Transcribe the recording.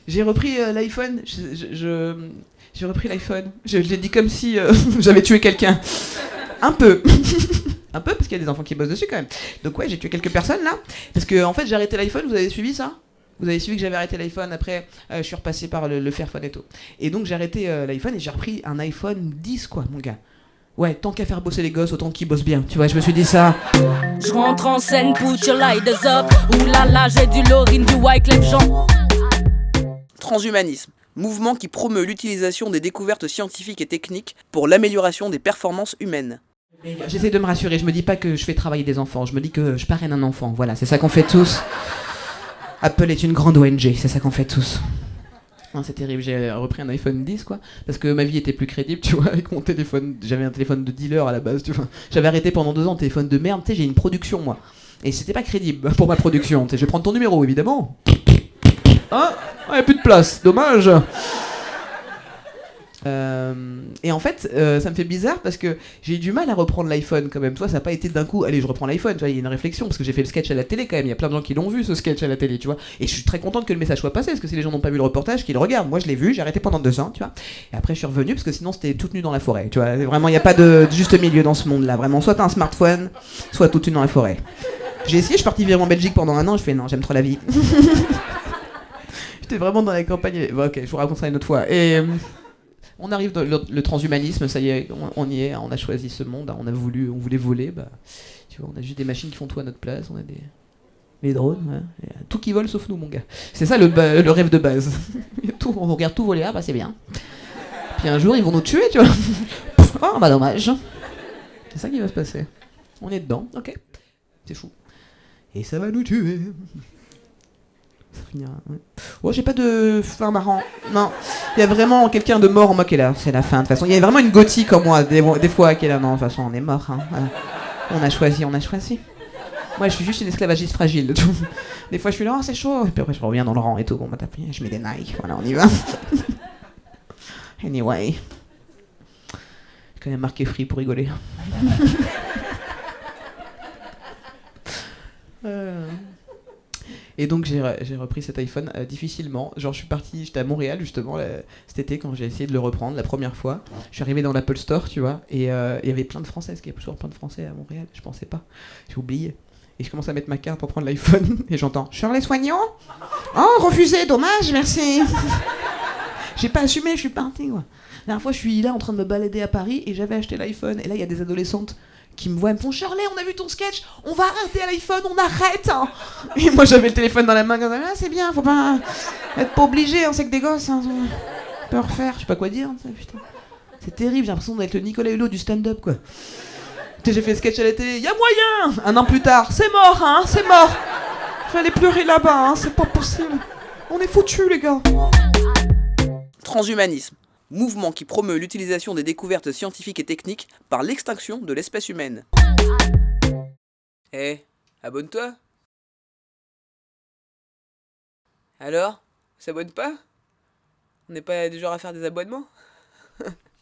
J'ai repris l'iPhone. J'ai repris l'iPhone. Je l'ai dit comme si j'avais tué quelqu'un. Un peu. Un peu, parce qu'il y a des enfants qui bossent dessus quand même. Donc ouais, j'ai tué quelques personnes là. Parce que en fait, j'ai arrêté l'iPhone, vous avez suivi ça? Vous avez suivi que j'avais arrêté l'iPhone, après je suis repassé par le Fairphone et tout. Et donc j'ai arrêté l'iPhone et j'ai repris un iPhone 10 quoi, mon gars. Ouais, tant qu'à faire bosser les gosses, autant qu'ils bossent bien. Tu vois, je me suis dit ça. Je rentre en scène, put your lighters up. Oulala, j'ai du Lauryn, du Wyclef Jean. Transhumanisme, mouvement qui promeut l'utilisation des découvertes scientifiques et techniques pour l'amélioration des performances humaines. J'essaie de me rassurer, je me dis pas que je fais travailler des enfants, je me dis que je parraine un enfant. Voilà, c'est ça qu'on fait tous. Apple est une grande ONG, c'est ça qu'on fait tous. Non, c'est terrible, j'ai repris un iPhone 10 quoi, parce que ma vie était plus crédible, tu vois, avec mon téléphone. J'avais un téléphone de dealer à la base, tu vois. J'avais arrêté pendant 2 ans, téléphone de merde, tu sais, j'ai une production moi. Et c'était pas crédible pour ma production, tu sais, je vais prendre ton numéro évidemment. Hein? Ah, y a plus de place, dommage. Et en fait, ça me fait bizarre parce que j'ai eu du mal à reprendre l'iPhone quand même. Toi, ça n'a pas été d'un coup, allez, je reprends l'iPhone. Tu vois, il y a une réflexion parce que j'ai fait le sketch à la télé quand même. Il y a plein de gens qui l'ont vu ce sketch à la télé, tu vois. Et je suis très contente que le message soit passé parce que si les gens n'ont pas vu le reportage, qu'ils le regardent. Moi, je l'ai vu, j'ai arrêté pendant 2 ans, tu vois. Et après, je suis revenu parce que sinon, c'était toute nue dans la forêt, tu vois. Vraiment, il n'y a pas de juste milieu dans ce monde-là. Vraiment, soit t'as un smartphone, soit toute nue dans la forêt. J'ai essayé, je suis parti vivre en Belgique pendant 1 an. Je fais non, j'aime trop la vie. J'étais vraiment dans la campagne. Bon, ok, je vous raconte ça une autre fois. Et on arrive dans le transhumanisme, ça y est, on y est, on a choisi ce monde, on voulait voler, bah, tu vois, on a juste des machines qui font tout à notre place, on a les drones, ouais, tout qui vole sauf nous, mon gars. C'est ça le rêve de base. Tout, on regarde tout voler, ah bah c'est bien. Puis un jour ils vont nous tuer, tu vois. Oh bah dommage. C'est ça qui va se passer. On est dedans, ok. C'est fou. Et ça va nous tuer. Ça finira, ouais. Oh, j'ai pas de fin marrant. Non. Il y a vraiment quelqu'un de mort en moi qui est là. C'est la fin, de toute façon. Il y a vraiment une gothique en moi, des fois, qui est là. Non, de toute façon, on est mort. Hein. Voilà. On a choisi. Moi, je suis juste une esclavagiste fragile. Des fois, je suis là, oh, c'est chaud. Et puis après, je reviens dans le rang et tout. Bon, bah, je mets des Nike. Voilà, on y va. Anyway. J'ai quand même marqué free pour rigoler. Et donc j'ai repris cet iPhone difficilement. Genre je suis parti, j'étais à Montréal justement cet été quand j'ai essayé de le reprendre la première fois. Je suis arrivé dans l'Apple Store, tu vois, et il y avait plein de Français, parce qu'il y a toujours plein de Français à Montréal, je pensais pas. J'ai oublié. Et je commence à mettre ma carte pour prendre l'iPhone, et j'entends « Shirley Soignant ? Oh, refusé, dommage, merci !» J'ai pas assumé, je suis parti, quoi. La dernière fois, je suis là en train de me balader à Paris, et j'avais acheté l'iPhone, et là, il y a des adolescentes qui me voient, elles me font « Shirley, on a vu ton sketch, on va arrêter à l'iPhone, on arrête hein !» Et moi, j'avais le téléphone dans la main, comme ça, « Ah, c'est bien, faut pas être pas obligé, hein, c'est que des gosses, hein, on peut refaire, je sais pas quoi dire, hein, putain. » C'est terrible, j'ai l'impression d'être le Nicolas Hulot du stand-up, quoi. J'ai fait le sketch à la télé, y'a moyen. 1 an plus tard, c'est mort, hein, c'est mort. Je vais aller pleurer là-bas, hein, c'est pas possible. On est foutus, les gars. Transhumanisme, mouvement qui promeut l'utilisation des découvertes scientifiques et techniques par l'extinction de l'espèce humaine. Eh, abonne-toi. Alors, on s'abonne pas? On n'est pas du genre à faire des abonnements?